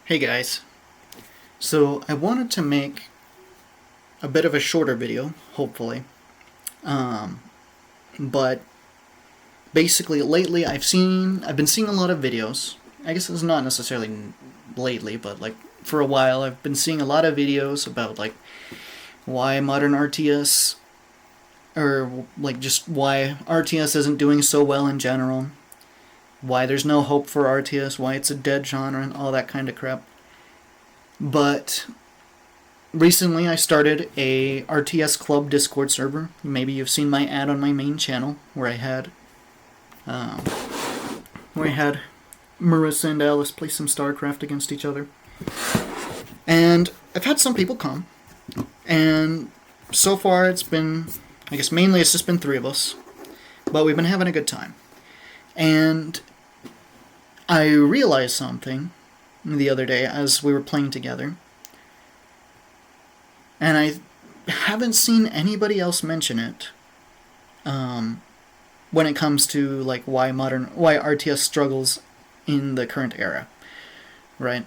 Hey guys, so I wanted to make a bit of a shorter video, hopefully, but basically lately I've been seeing a lot of videos. I guess it's not necessarily lately, but like for a while I've been seeing a lot of videos about like why modern RTS, or like just why RTS isn't doing so well in general, why there's no hope for RTS, why it's a dead genre, and all that kind of crap. But recently, I started a RTS Club Discord server. Maybe you've seen my ad on my main channel where um, I had Marissa and Alice play some StarCraft against each other. And I've had some people come, and so far it's been, I guess mainly it's just been three of us, but we've been having a good time. And I realized something the other day as we were playing together, and I haven't seen anybody else mention it. When it comes to like why RTS struggles in the current era, right?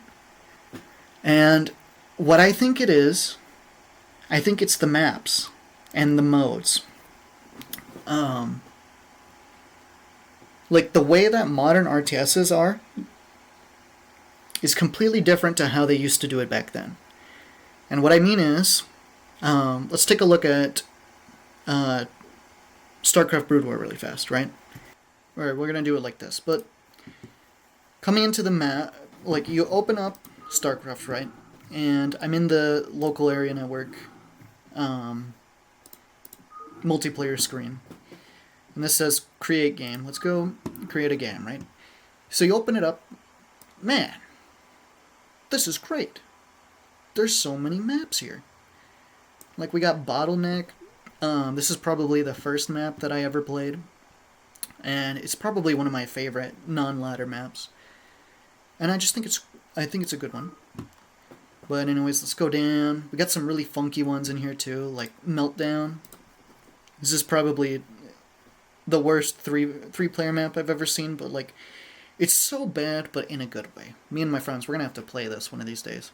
And what I think it is, I think it's the maps and the modes. Like the way that modern RTSs are is completely different to how they used to do it back then. And what I mean is, let's take a look at StarCraft Brood War really fast, right? Alright, we're gonna do it like this. But coming into the map, like you open up StarCraft, right? And I'm in the local area network multiplayer screen. And this says create game. Let's go create a game, right? So you open it up. Man, this is great. There's so many maps here. Like we got Bottleneck. This is probably the first map that I ever played, and it's probably one of my favorite non-ladder maps. And I think it's a good one. But anyways, let's go down. We got some really funky ones in here too, like Meltdown. This is probably the worst three-player map I've ever seen, but like it's so bad, but in a good way. Me and my friends, we're gonna have to play this one of these days.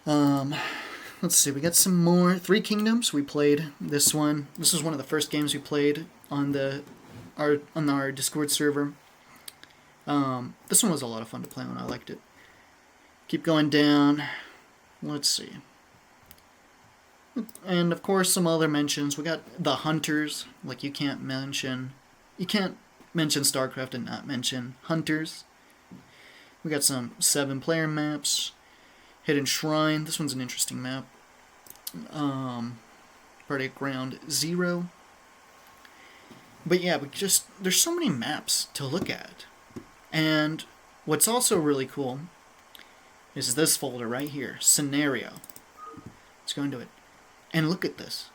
Let's see, we got some more. Three Kingdoms, we played this one. This is one of the first games we played on our Discord server. This one was a lot of fun to play on, I liked it. Keep going down. Let's see. And of course some other mentions. We got the Hunters, like you can't mention StarCraft and not mention Hunters. We got some 7-player maps. Hidden Shrine. This one's an interesting map. Party at Ground Zero. But yeah, there's so many maps to look at. And what's also really cool is this folder right here, Scenario. Let's go into it. And look at this.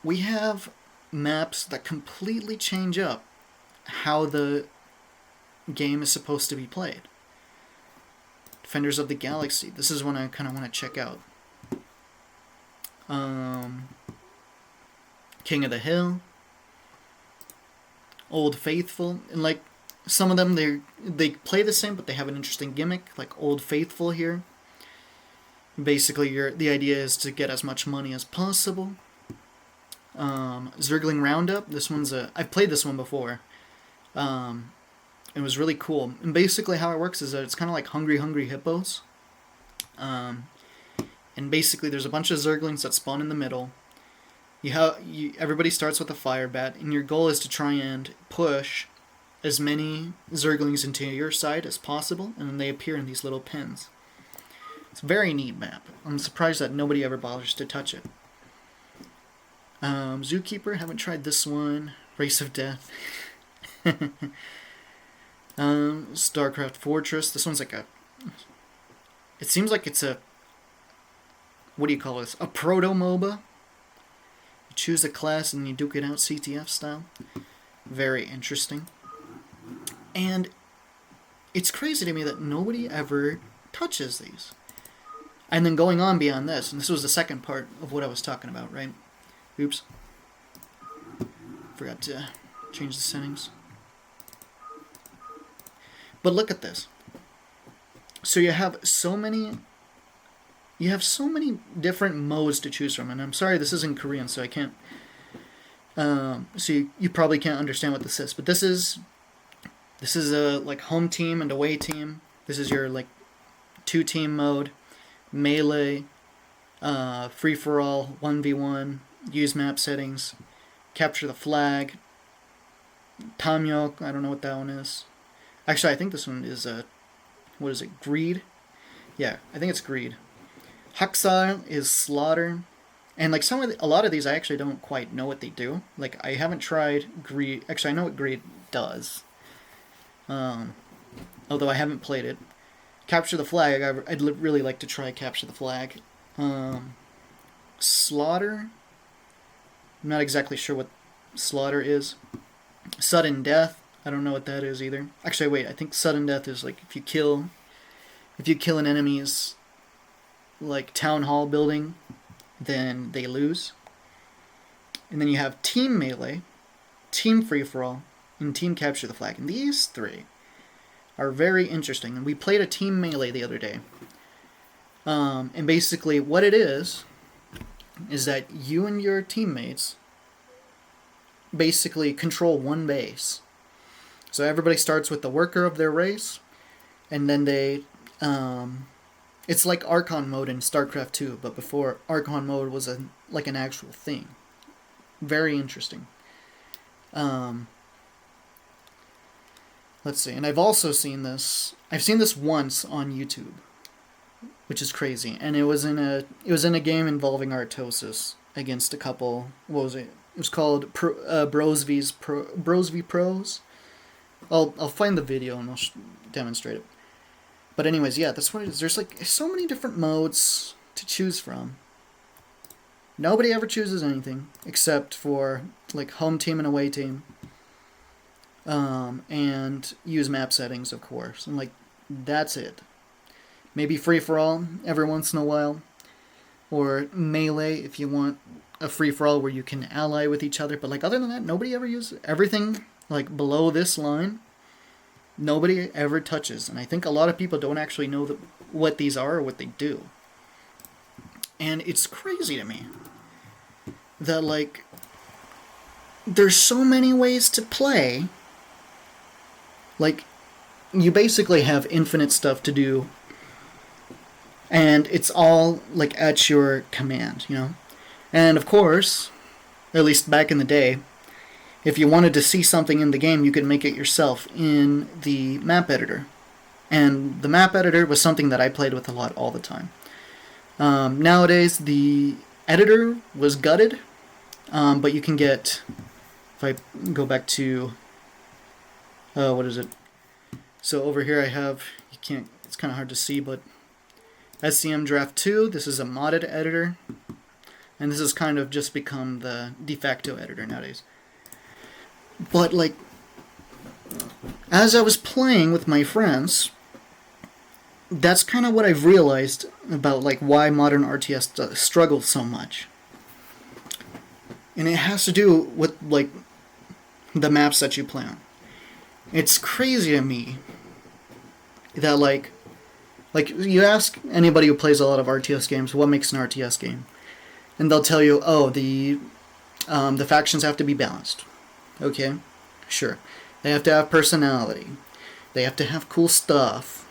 We have maps that completely change up how the game is supposed to be played. Defenders of the Galaxy. This is one I kind of want to check out. King of the Hill. Old Faithful. And like some of them, they play the same, but they have an interesting gimmick. Like Old Faithful here. Basically, the idea is to get as much money as possible. Zergling Roundup. This one's I've played this one before. It was really cool. And basically how it works is that it's kind of like Hungry Hungry Hippos. And basically there's a bunch of Zerglings that spawn in the middle. Everybody starts with a fire bat, and your goal is to try and push as many Zerglings into your side as possible, and then they appear in these little pins. It's a very neat map. I'm surprised that nobody ever bothers to touch it. Zookeeper, haven't tried this one. Race of Death. StarCraft Fortress. This one's like it seems like it's what do you call this? A proto-MOBA. You choose a class and you duke it out CTF style. Very interesting. And it's crazy to me that nobody ever touches these. And then going on beyond this, and this was the second part of what I was talking about, right? Oops. Forgot to change the settings. But look at this. So you have so many different modes to choose from, and I'm sorry this isn't Korean, so I can't. So you probably can't understand what this is, but this is a like home team and away team. This is your like 2-team mode, melee, free for all, 1v1, use map settings, capture the flag, Tamyok. I don't know what that one is. Actually, I think this one is what is it? Greed. Yeah, I think it's greed. Haksal is slaughter. And like a lot of these, I actually don't quite know what they do. Like I haven't tried greed. Actually, I know what greed does. Although I haven't played it. Capture the flag. I'd really like to try capture the flag. Slaughter. I'm not exactly sure what slaughter is. Sudden death. I don't know what that is either. Actually, wait. I think sudden death is like if you kill an enemy's like town hall building, then they lose. And then you have team melee, team free for all, and team capture the flag. And these three are very interesting. And we played a team melee the other day. And basically what it is that you and your teammates basically control one base. So everybody starts with the worker of their race, and then they it's like Archon mode in StarCraft 2, but before Archon mode was like an actual thing. Very interesting. Let's see, and I've also seen this. I've seen this once on YouTube, which is crazy. And it was in a game involving Artosis against a couple. What was it? It was called Bros v Pros. I'll find the video and I'll demonstrate it. But anyways, yeah, that's what it is. There's like so many different modes to choose from. Nobody ever chooses anything except for like home team and away team. And use map settings, of course. And like, that's it. Maybe free-for-all every once in a while. Or melee if you want a free-for-all where you can ally with each other. But like, other than that, nobody ever uses everything like below this line. Nobody ever touches. And I think a lot of people don't actually know what these are or what they do. And it's crazy to me that like there's so many ways to play. Like, you basically have infinite stuff to do, and it's all like at your command, you know? And of course, at least back in the day, if you wanted to see something in the game, you could make it yourself in the map editor. And the map editor was something that I played with a lot all the time. Nowadays, the editor was gutted, but you can get, if I go back to, what is it? So over here I have, it's kind of hard to see, but SCM Draft 2, this is a modded editor, and this has kind of just become the de facto editor nowadays. But like, as I was playing with my friends, that's kind of what I've realized about like why modern RTS struggles so much. And it has to do with like the maps that you play on. It's crazy to me that like you ask anybody who plays a lot of RTS games what makes an RTS game, and they'll tell you, oh, the factions have to be balanced. Okay, sure. They have to have personality. They have to have cool stuff.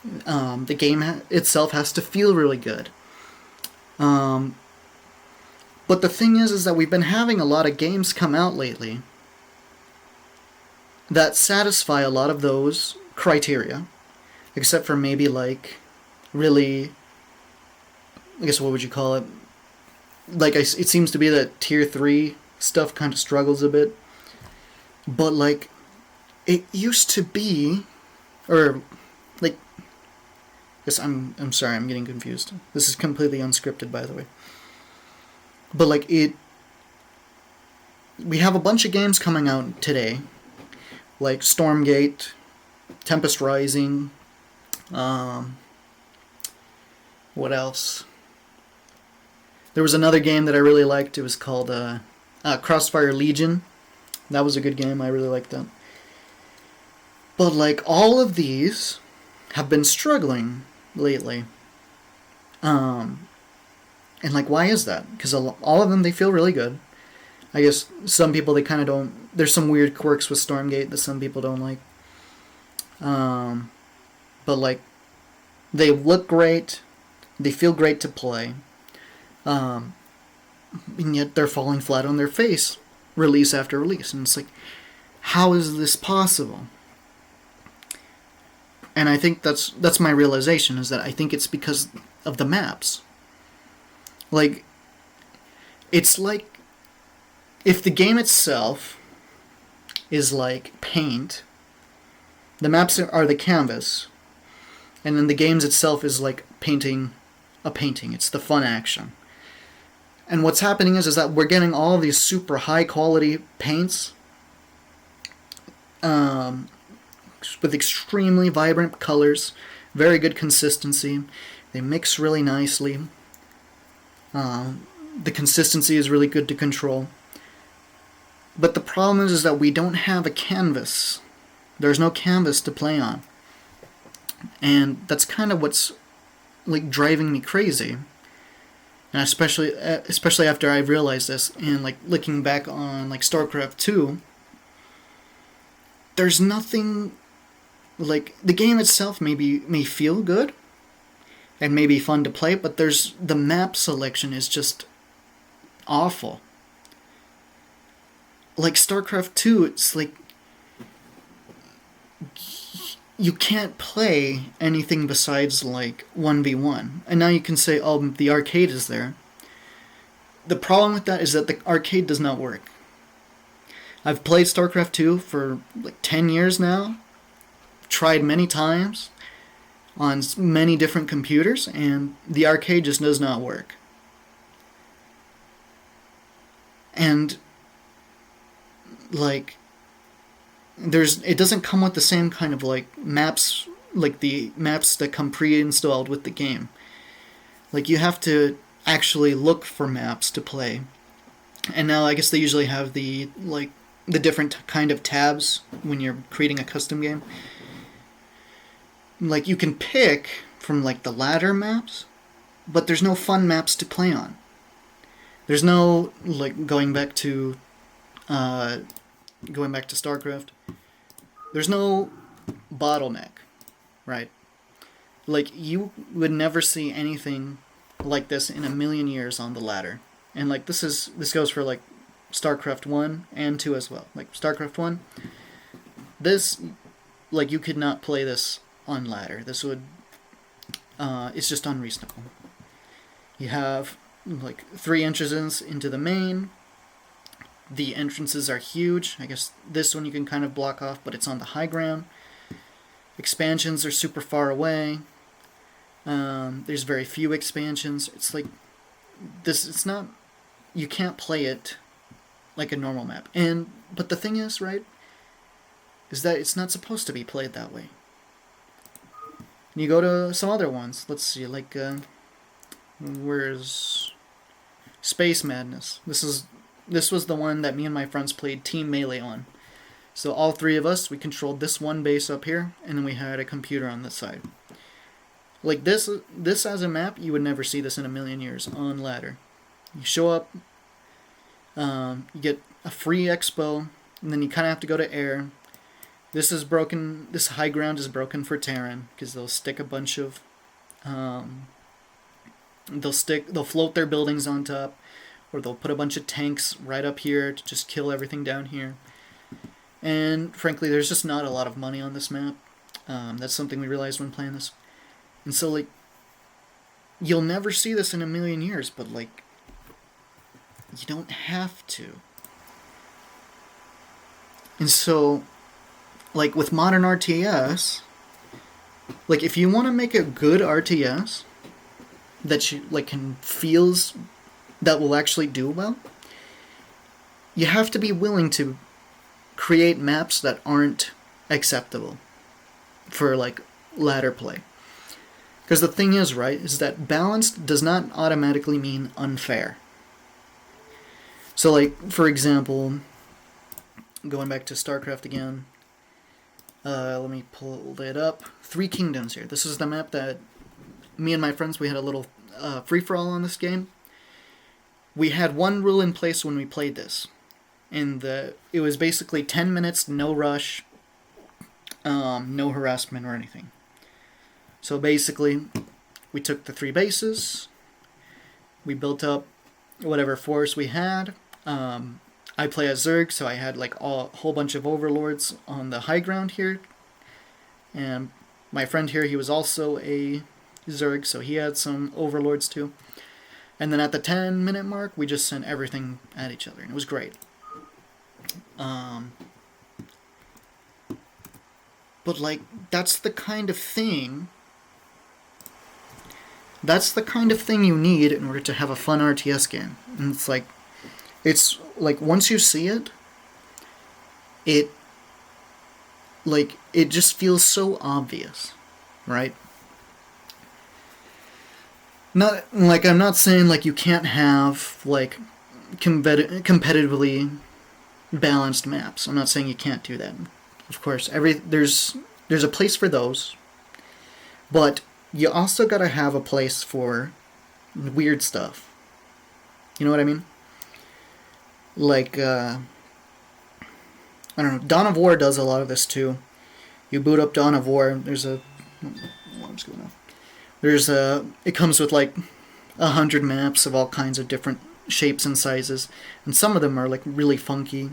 The game itself has to feel really good. But the thing is that we've been having a lot of games come out lately that satisfy a lot of those criteria, except for maybe like really, I guess what would you call it? Like it seems to be that tier 3 stuff kind of struggles a bit. But like it used to be, or like, yes, I'm sorry, I'm getting confused. This is completely unscripted, by the way. But like we have a bunch of games coming out today, like Stormgate, Tempest Rising, what else? There was another game that I really liked. It was called Crossfire Legion. That was a good game. I really liked that. But like all of these have been struggling lately. And like, why is that? Because all of them, they feel really good. I guess some people, they kind of don't. There's some weird quirks with Stormgate that some people don't like. But like, they look great. They feel great to play. And yet they're falling flat on their face, release after release. And it's like, how is this possible? And I think that's my realization, is that I think it's because of the maps. Like, it's like if the game itself is like paint, the maps are the canvas, and then the games itself is like painting a painting. It's the fun action. And what's happening is that we're getting all these super high quality paints with extremely vibrant colors, very good consistency. They mix really nicely. The consistency is really good to control. But the problem is that we don't have a canvas. There's no canvas to play on. And that's kind of what's like driving me crazy. And especially after I realized this, and like looking back on like StarCraft 2, there's nothing, like, the game itself may feel good and may be fun to play, but the map selection is just awful. Like StarCraft 2, it's like you can't play anything besides like 1v1. And now you can say, oh, the arcade is there. The problem with that is that the arcade does not work. I've played StarCraft 2 for like 10 years now. Tried many times on many different computers, and the arcade just does not work. And like, it doesn't come with the same kind of like maps, like the maps that come pre-installed with the game. Like, you have to actually look for maps to play. And now I guess they usually have the different kind of tabs when you're creating a custom game. Like, you can pick from like the ladder maps, but there's no fun maps to play on. There's no, like, going back to StarCraft, there's no bottleneck, right? Like, you would never see anything like this in a million years on the ladder. And like, this goes for like StarCraft 1 and 2 as well. Like StarCraft 1, this, like, you could not play this on ladder. This would, it's just unreasonable. You have like 3 entrances into the main. The entrances are huge. I guess this one you can kind of block off, but it's on the high ground. Expansions are super far away. There's very few expansions. It's like this. It's not. You can't play it like a normal map. But the thing is, right, is that it's not supposed to be played that way. You go to some other ones. Let's see, like where's Space Madness? This was the one that me and my friends played Team Melee on. So all 3 of us, we controlled this one base up here, and then we had a computer on this side. Like, this as a map, you would never see this in a million years on ladder. You show up, you get a free expo, and then you kind of have to go to air. This is broken. This high ground is broken for Terran, because they'll stick a bunch of they'll float their buildings on top, or they'll put a bunch of tanks right up here to just kill everything down here. And frankly, there's just not a lot of money on this map. That's something we realized when playing this. And so, like, you'll never see this in a million years, but like, you don't have to. And so, like, with modern RTS, like, if you want to make a good RTS that you like that will actually do well, you have to be willing to create maps that aren't acceptable for like ladder play. Because the thing is, right, is that balanced does not automatically mean unfair. So, like, for example, going back to StarCraft again, Let me pull it up. Three Kingdoms here. This is the map that me and my friends, we had a little free-for-all on this game. We had one rule in place when we played this. And it was basically 10 minutes, no rush, no harassment or anything. So basically, we took the 3 bases, we built up whatever force we had. I play as Zerg, so I had like a whole bunch of overlords on the high ground here. And my friend here, he was also a Zerg, so he had some overlords too. And then at the 10-minute mark, we just sent everything at each other, and it was great. But like, that's the kind of thing you need in order to have a fun RTS game. And it's like once you see it, it just feels so obvious, right? Not like, I'm not saying like you can't have like competitively balanced maps. I'm not saying you can't do that. Of course, there's a place for those, but you also gotta have a place for weird stuff. You know what I mean? Like, I don't know, Dawn of War does a lot of this too. You boot up Dawn of War, alarm's going off. It comes with like 100 maps of all kinds of different shapes and sizes, and some of them are like really funky.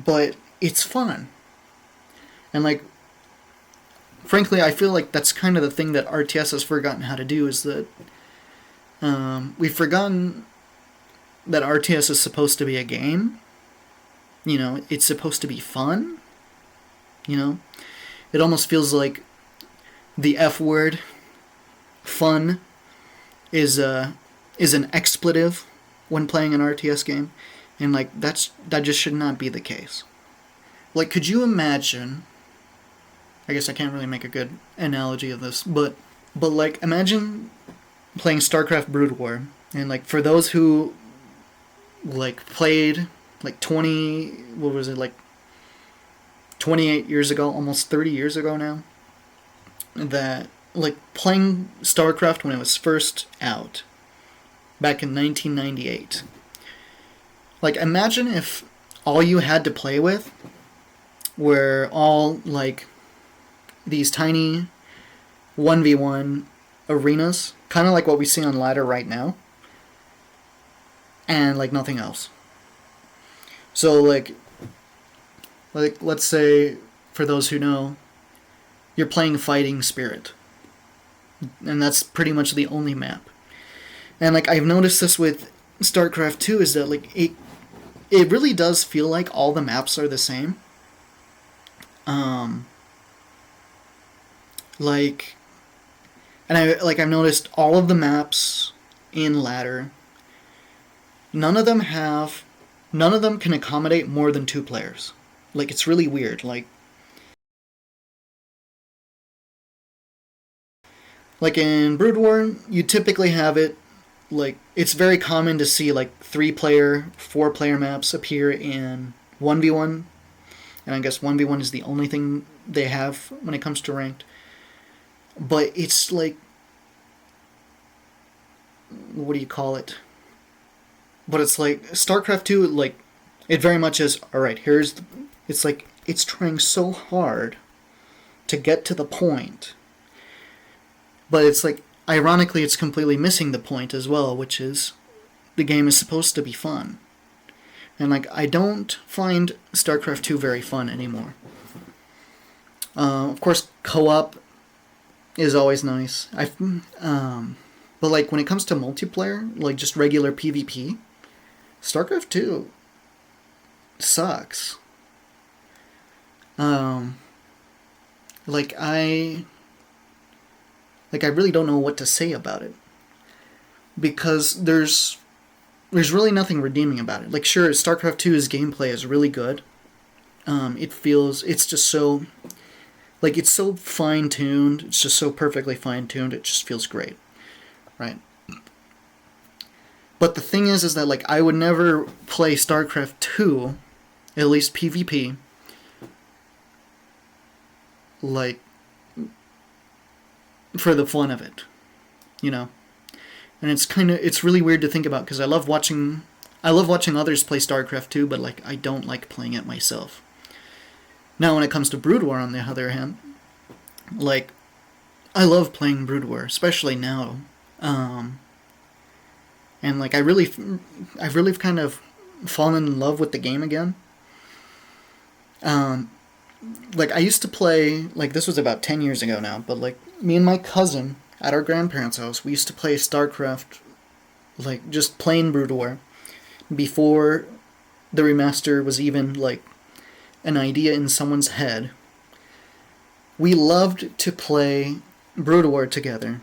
But it's fun. And like, frankly, I feel like that's kind of the thing that RTS has forgotten how to do, is that we've forgotten that RTS is supposed to be a game. You know, it's supposed to be fun. You know, it almost feels like the F word, fun, is an expletive when playing an RTS game, and like that just should not be the case. Like, could you imagine? I guess I can't really make a good analogy of this, but like, imagine playing StarCraft Brood War, and like, for those who like played like 28 years ago, almost 30 years ago now, that like playing StarCraft when it was first out back in 1998. Like, imagine if all you had to play with were all like these tiny 1v1 arenas, kind of like what we see on Ladder right now, and like nothing else. So like let's say, for those who know, you're playing Fighting Spirit, and that's pretty much the only map. And like, I've noticed this with StarCraft 2, is that like it really does feel like all the maps are the same. I've noticed all of the maps in Ladder, none of them can accommodate more than 2 players. Like, it's really weird. Like in Brood War, you typically have it, like, it's very common to see like 3-player, 4-player maps appear in 1v1, and I guess 1v1 is the only thing they have when it comes to ranked. But it's like, what do you call it? But it's like StarCraft 2, like, it very much is, alright, it's like, it's trying so hard to get to the point, but it's like, ironically, it's completely missing the point as well, which is, the game is supposed to be fun. And like, I don't find StarCraft 2 very fun anymore. Of course, co-op is always nice. But like, when it comes to multiplayer, like just regular PvP, StarCraft 2 sucks. I really don't know what to say about it, because there's really nothing redeeming about it. Like, sure, StarCraft 2's gameplay is really good. It's just so, like, it's so fine-tuned. It's just so perfectly fine-tuned. It just feels great, right? But the thing is that, like, I would never play StarCraft 2 at least PvP, like, for the fun of it, you know? And it's really weird to think about, because I love watching others play StarCraft 2, but, like, I don't like playing it myself. Now, when it comes to Brood War, on the other hand, like, I love playing Brood War, especially now. And, like, I've really kind of fallen in love with the game again. Like, I used to play, like, this was about 10 years ago now, but, like, me and my cousin at our grandparents' house, we used to play StarCraft, like, just plain Brood War, before the remaster was even, like, an idea in someone's head. We loved to play Brood War together.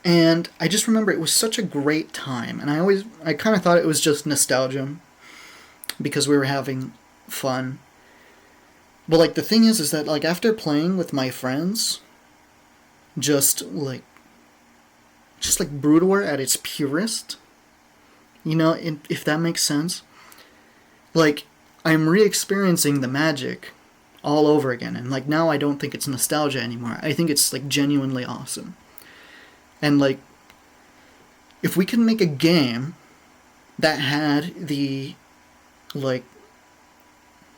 And I just remember it was such a great time, and I kind of thought it was just nostalgia, because we were having fun. But, like, the thing is that, like, after playing with my friends, just like Brood War at its purest, you know, if that makes sense, like, I'm re-experiencing the magic all over again, and, like, now I don't think it's nostalgia anymore. I think it's, like, genuinely awesome. And, like, if we could make a game that had the, like,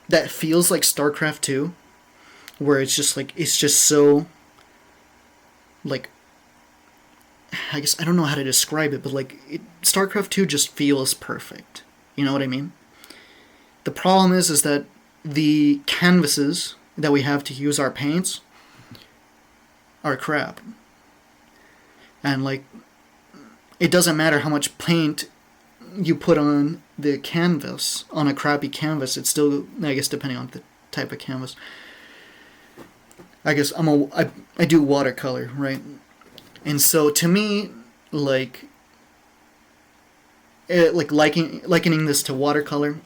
that feels like StarCraft 2, where it's just so, like, I guess I don't know how to describe it, but, like, StarCraft 2 just feels perfect. You know what I mean? The problem is that the canvases that we have to use our paints are crap. And, like, it doesn't matter how much paint you put on the canvas, on a crappy canvas, it's still, I guess, depending on the type of canvas. I guess I do watercolor, right? And so, to me, like, likening this to watercolor,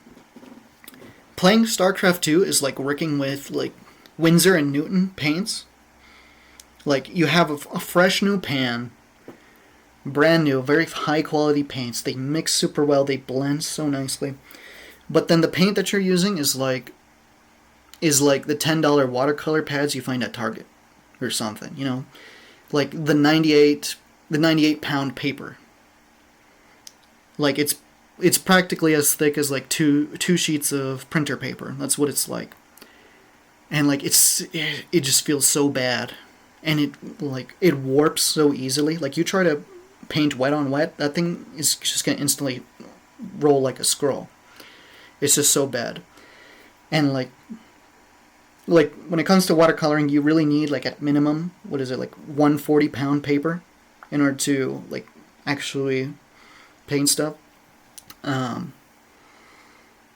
playing StarCraft 2 is like working with, like, Winsor and Newton paints. Like, you have a fresh new pan, brand new, very high quality paints. They mix super well, they blend so nicely. But then the paint that you're using is like the $10 watercolor pads you find at Target or something, you know? Like the 98 pound paper. Like, it's practically as thick as, like, two sheets of printer paper. That's what it's like. And, like, it just feels so bad. And it warps so easily. Like, you try to paint wet on wet, that thing is just going to instantly roll like a scroll. It's just so bad. And, like, when it comes to watercoloring, you really need, like, at minimum, what is it, like 140 pound paper in order to, like, actually paint stuff.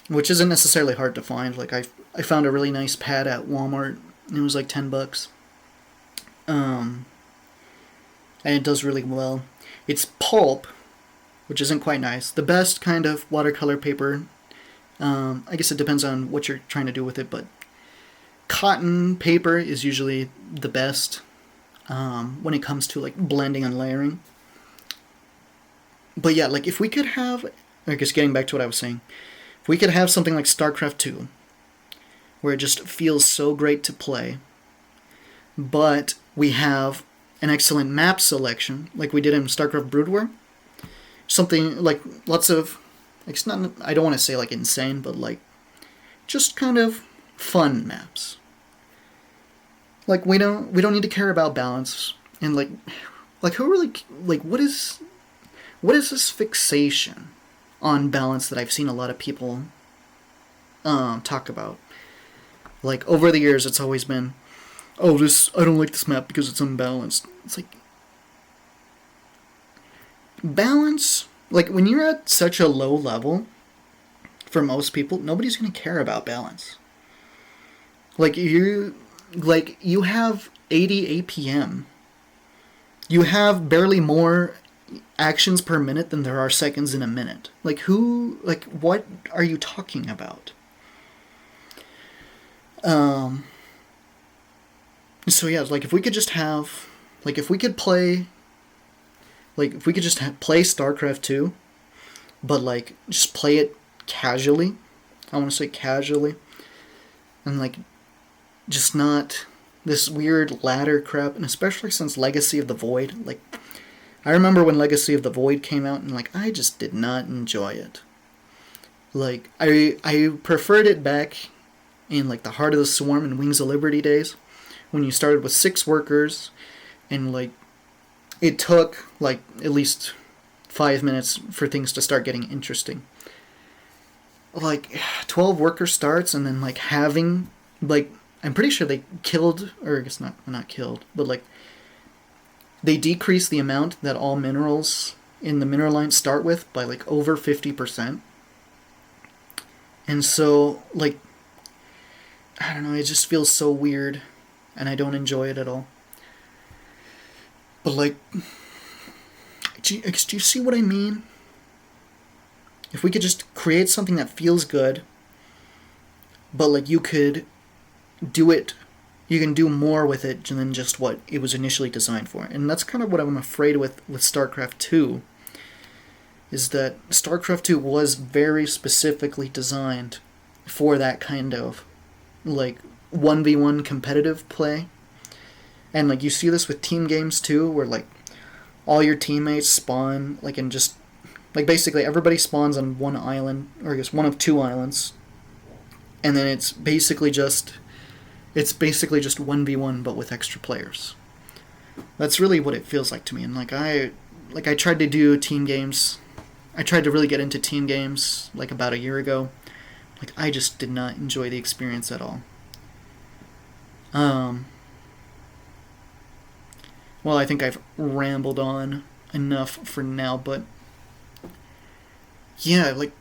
Which isn't necessarily hard to find. Like, I found a really nice pad at Walmart, and it was like $10. And it does really well. It's pulp, which isn't quite nice. The best kind of watercolor paper, I guess it depends on what you're trying to do with it, but cotton paper is usually the best when it comes to, like, blending and layering. But yeah, like, if we could have, I guess getting back to what I was saying, if we could have something like StarCraft 2, where it just feels so great to play, but we have an excellent map selection, like we did in StarCraft Brood War, something like lots of, it's not, I don't want to say, like, insane, but, like, just kind of fun maps. Like, we don't need to care about balance, and, like who really, like, what is this fixation on balance that I've seen a lot of people talk about? Like, over the years, it's always been, oh, I don't like this map because it's unbalanced. It's like, balance, like, when you're at such a low level, for most people, nobody's going to care about balance. Like, you have 80 APM. You have barely more actions per minute than there are seconds in a minute. Like, what are you talking about? So yeah, like, if we could just have, like, if we could play StarCraft 2, but, like, just play it casually, I want to say casually, and like just not this weird ladder crap, and especially since Legacy of the Void, like I remember when Legacy of the Void came out, and like I just did not enjoy it. Like I preferred it back in like the Heart of the Swarm and Wings of Liberty days, when you started with 6 workers, and like it took like at least 5 minutes for things to start getting interesting. Like 12 worker starts, and then like having like I'm pretty sure they killed, or I guess not killed, but like they decreased the amount that all minerals in the mineral line start with by like over 50%. And so like I don't know, it just feels so weird, and I don't enjoy it at all. But like, do you see what I mean? If we could just create something that feels good, but like you could do it, you can do more with it than just what it was initially designed for. And that's kind of what I'm afraid with StarCraft 2, is that StarCraft 2 was very specifically designed for that kind of like 1v1 competitive play. And like you see this with team games too, where like all your teammates spawn like in just like basically everybody spawns on one island, or I guess one of 2 islands, and then it's basically just 1v1 but with extra players. That's really what it feels like to me. And like I tried to do team games. I tried to really get into team games like about a year ago. Like I just did not enjoy the experience at all. Well, I think I've rambled on enough for now, but yeah, like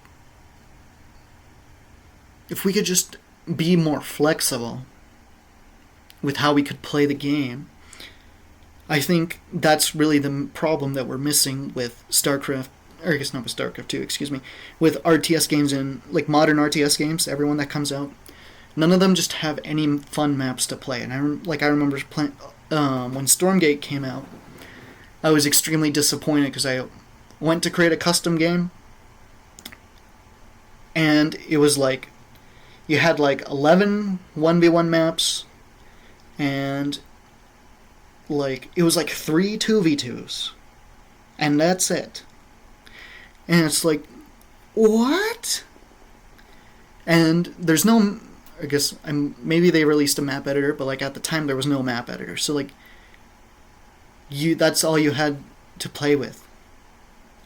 if we could just be more flexible with how we could play the game, I think that's really the problem that we're missing with StarCraft, or I guess not with StarCraft 2, excuse me, with RTS games and like modern RTS games, everyone that comes out. None of them just have any fun maps to play. And I remember playing when Stormgate came out, I was extremely disappointed because I went to create a custom game, and it was like you had like 11 1v1 maps, and like it was like 3 2v2s, and that's it. And it's like, what? And there's no, I guess maybe they released a map editor, but like at the time there was no map editor. So like that's all you had to play with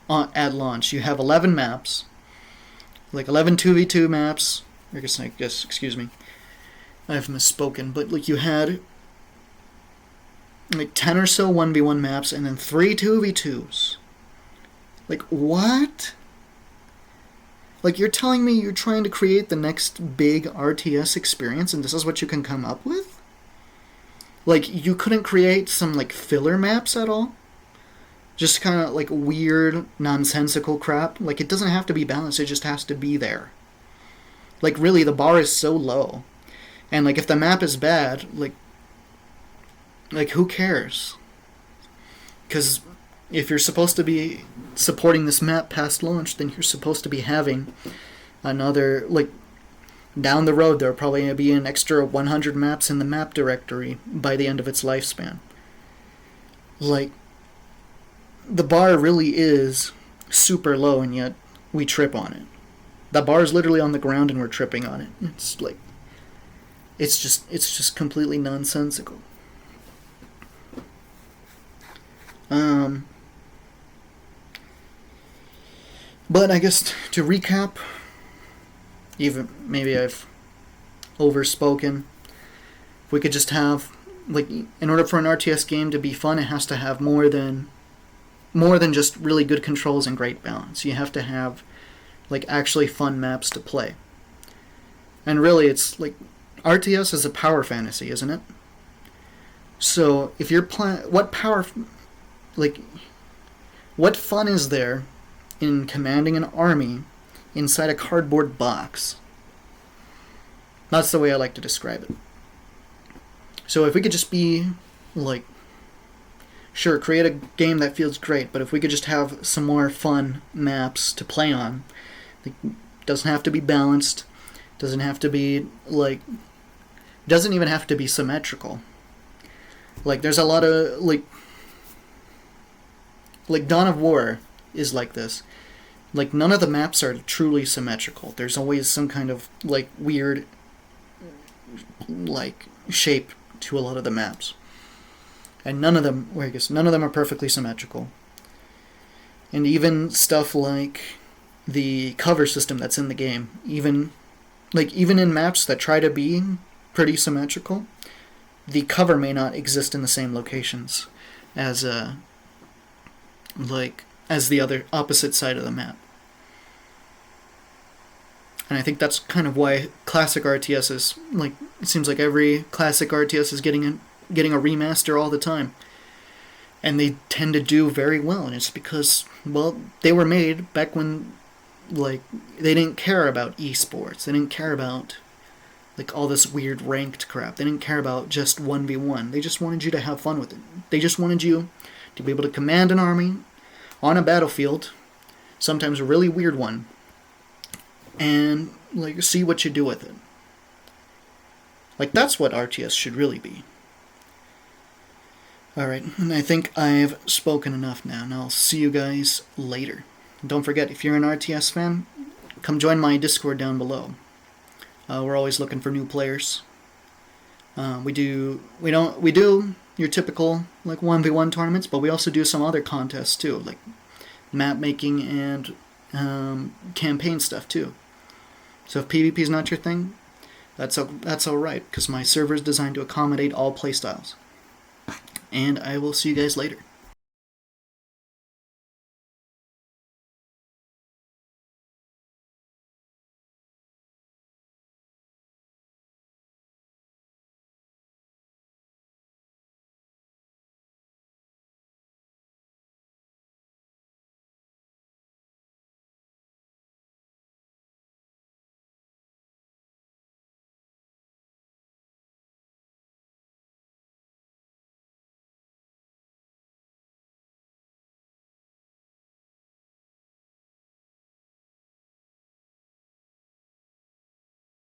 at launch. You have 11 maps, like 11 2v2 maps. I guess excuse me, I've misspoken, but like you had like 10 or so 1v1 maps and then 3 2v2s. Like what? Like you're telling me you're trying to create the next big RTS experience and this is what you can come up with? Like you couldn't create some like filler maps at all? Just kind of like weird, nonsensical crap? Like it doesn't have to be balanced, it just has to be there. Like really, the bar is so low. And like if the map is bad, like who cares? Because if you're supposed to be supporting this map past launch, then you're supposed to be having another, like, down the road there'll probably be an extra 100 maps in the map directory by the end of its lifespan. Like, the bar really is super low, and yet we trip on it. The bar is literally on the ground and we're tripping on it. It's like, it's just completely nonsensical. But I guess to recap, even maybe I've overspoken. If we could just have, like, in order for an RTS game to be fun, it has to have more than just really good controls and great balance. You have to have, like, actually fun maps to play. And really, it's like RTS is a power fantasy, isn't it? So if you're what fun is there in commanding an army inside a cardboard box? That's the way I like to describe it. So if we could just be like, sure, create a game that feels great, but if we could just have some more fun maps to play on, it doesn't have to be balanced. Doesn't have to be like, doesn't even have to be symmetrical. Like there's a lot of like Dawn of War is like this. Like none of the maps are truly symmetrical. There's always some kind of like weird like shape to a lot of the maps. And none of them, well, I guess none of them are perfectly symmetrical. And even stuff like the cover system that's in the game, even in maps that try to be pretty symmetrical, the cover may not exist in the same locations as as the other opposite side of the map. And I think that's kind of why classic RTS is like, it seems like every classic RTS is getting a remaster all the time. And they tend to do very well, and it's because, well, they were made back when like they didn't care about esports. They didn't care about like all this weird ranked crap. They didn't care about just 1v1. They just wanted you to have fun with it. They just wanted you to be able to command an army on a battlefield, sometimes a really weird one, and like see what you do with it. Like that's what RTS should really be. Alright, and I think I've spoken enough now, and I'll see you guys later. Don't forget, if you're an RTS fan, come join my Discord down below. We're always looking for new players. We do your typical like 1v1 tournaments, but we also do some other contests too, like map making and campaign stuff too. So if PvP is not your thing, that's alright, because my server is designed to accommodate all playstyles. And I will see you guys later.